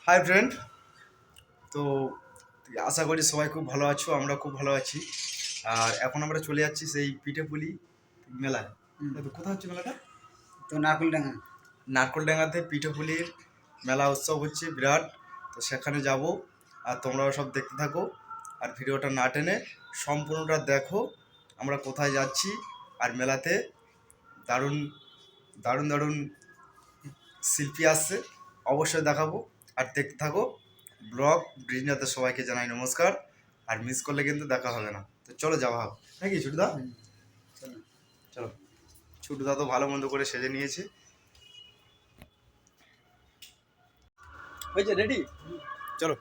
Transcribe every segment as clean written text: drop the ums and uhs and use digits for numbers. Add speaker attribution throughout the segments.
Speaker 1: Hi friend, তো আশা করি সবাই খুব ভালো আছো। আমরা খুব ভালো আছি। আর এখন আমরা চলে যাচ্ছি সেই পিঠেপুলি মেলায়। তো কোথায় হচ্ছে মেলাটা?
Speaker 2: তো
Speaker 1: নারকোলডাঙ্গাতে পিঠেপুলির মেলা উৎসব হচ্ছে বিরাট। তো সেখানে যাব, আর তোমরাও সব দেখতে থাকো। আর ভিডিওটা না টেনে সম্পূর্ণটা দেখো আমরা কোথায় যাচ্ছি। আর মেলাতে দারুণ দারুণ দারুণ শিল্পী আসছে, অবশ্যই দেখাবো। আর দেখতে থাকো ব্লগ ব্রিজনাতে। সবাইকে জানাই নমস্কার। আর মিস করলে কিন্তু দেখা হবে না। তো চলো যাওয়া হোক নাকি ছুটুদা? চলো। ছুটুদা তো ভালো মন্দ করে সেজে নিয়েছে। হয়েছে রেডি? চলো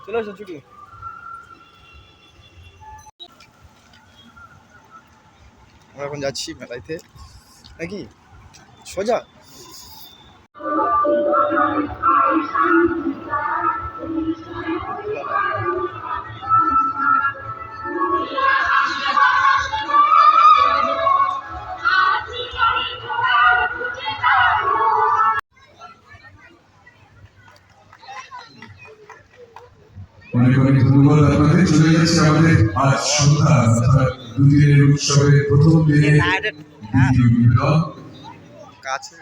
Speaker 1: চলে আসো ছুটু। আমরা এখন যাচ্ছি মেলাইতে নাকি সোজা।
Speaker 3: অনেক অনেক ধন্যবাদ আপনাদের। চলে যাচ্ছে আমাদের আজ সন্ধ্যা অর্থাৎ দুদিনের উৎসবের প্রথম দিনে
Speaker 1: কাছে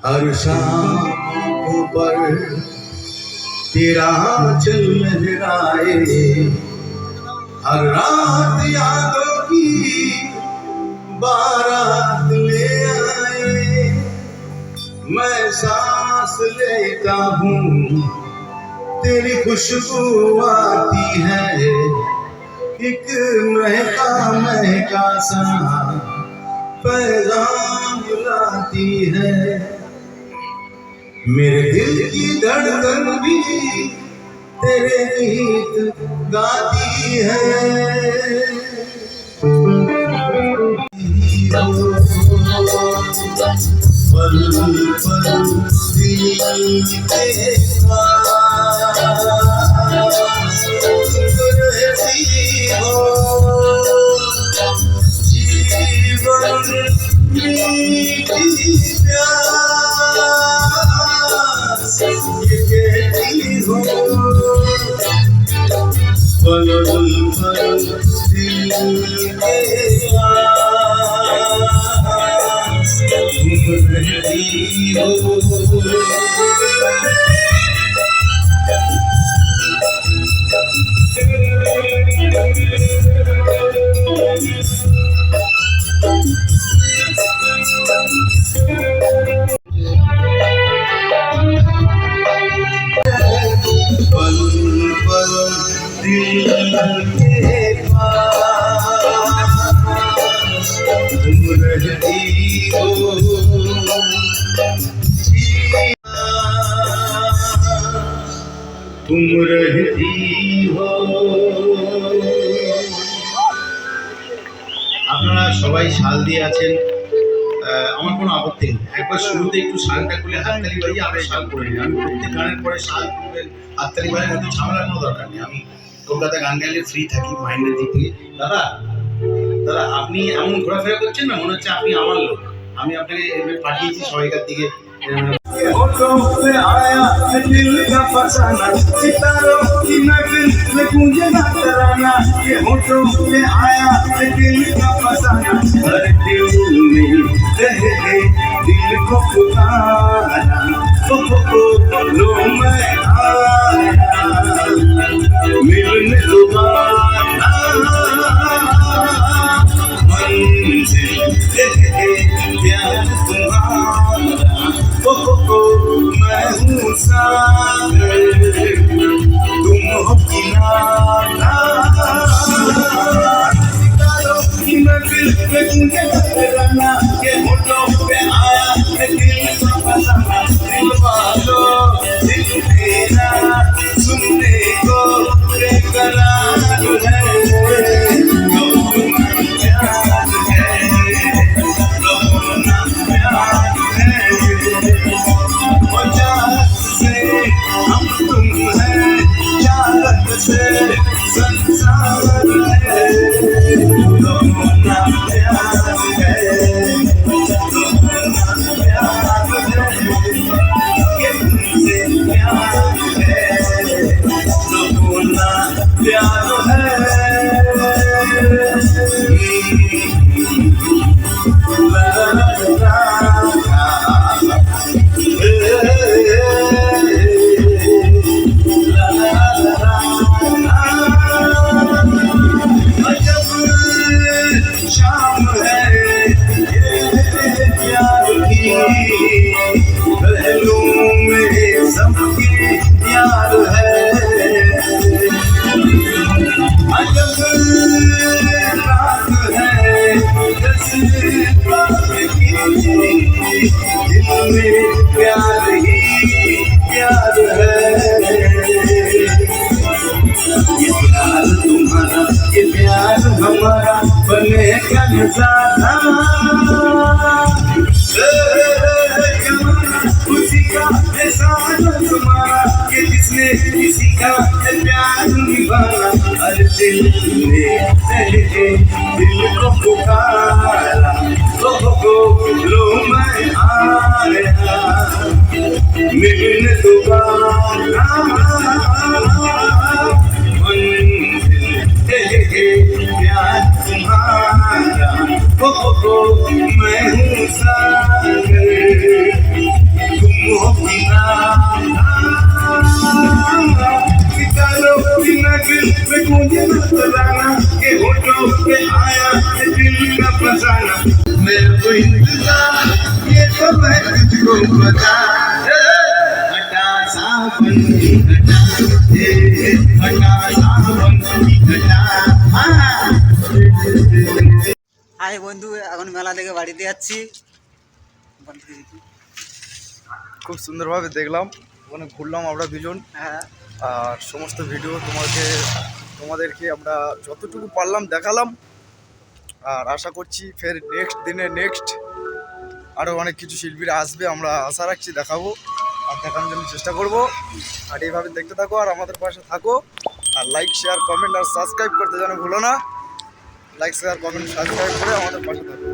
Speaker 3: हर शाम पर तेरा चल लहराए, हर रात यादों की बारात ले आए। मैं सांस लेता हूँ तेरी खुशबू आती है, एक महका महका सा
Speaker 2: पैगाम लाती है, मेरे दिल की धड़कन भी तेरे गीत गाती है। पल पल दिल के पास रहती हो, जीवन मीठी प्यास ये कहती हो। पल पल दिल के पास तुम रहती हो। पल पल दिल के पास तुम रहती हो। तुम रहती हो। আপনারা সবাই শাল দিয়ে আছেন, আমার কোনো আপত্তি নেই। একবার শুরুতে একটু শালটা খুলে হাততালি বাজিয়ে আমরা শাল করে নিই। আমি প্রত্যেক গানের পরে শাল খুলবেন, হাততালি বাজিয়ে একটু ঝামেলার কোনো দরকার নেই। আমি কলকাতা গান গাইলে ফ্রি থাকি মাইন্ডের দিক থেকে। দাদা দাদা আপনি এমন ঘোরাফেরা করছেন না, মনে হচ্ছে আপনি আমার লোক। আমি আপনাকে পাঠিয়েছি সবাইকার দিকে। होठों पे आया दिल का फसाना, सितारों की महफिल में गूंजे ना तराना। ये होठों पे आया दिल का फसाना, हर दिल में रह गए दिल को पुकारा। लो मैं आया मिलने दोबारा, मंजिल प्यार तुम्हारा। मैं हूँ सागर तुम हो किनारा। सितारों की महफिल में गूंजे तराना, ये होठों पे आया दिल का फसाना। दिल वालों दिल मेरा सुनने को बेकरार है। संसार है लोना प्यार है, लोना प्यार है, ये तुमसे प्यार है, लोना प्यार है। शाम है ये प्यार की, पहलू में सबके प्यार है। अजब रात है जज्बात की, दिल में प्यार ही प्यार है। ये प्यार तुम्हारा ये प्यार हमारा बनेगा नजारा, खुशी का एहसास तुम्हारा कि जिसने किसी का प्यार निभाना। हर दिल ने दिल को पुकारा, लो मैं आया मिलने दोबारा। प्यार तुम्हारा मैं हूँ सागर तुम हो किनारा। सितारों की महफिल में गूंजे ना तराना, के होठों पे आया दिल का फसाना। मेरे को इंतजार ये तो मैं तुझको बता, हटा सावन की घटा, हटा सावन की घटा।
Speaker 4: হাই বন্ধু, এখন মেলা থেকে বাড়িতে যাচ্ছি।
Speaker 1: খুব সুন্দরভাবে দেখলাম, ওখানে ঘুরলাম আমরা দুজন।
Speaker 4: হ্যাঁ,
Speaker 1: আর সমস্ত ভিডিও তোমাদেরকে আমরা যতটুকু পারলাম দেখালাম। আর আশা করছি ফের নেক্সট আরও অনেক কিছু শিল্পীরা আসবে, আমরা আশা রাখছি দেখাবো আর দেখানোর জন্য চেষ্টা করব। আর এইভাবে দেখতে থাকো আর আমাদের পাশে থাকো। আর লাইক শেয়ার কমেন্ট আর সাবস্ক্রাইব করতে যেন ভুলো না। লাইক শেয়ার কমেন্ট সাবস্ক্রাইব করে আমাদের পাশে থাকো।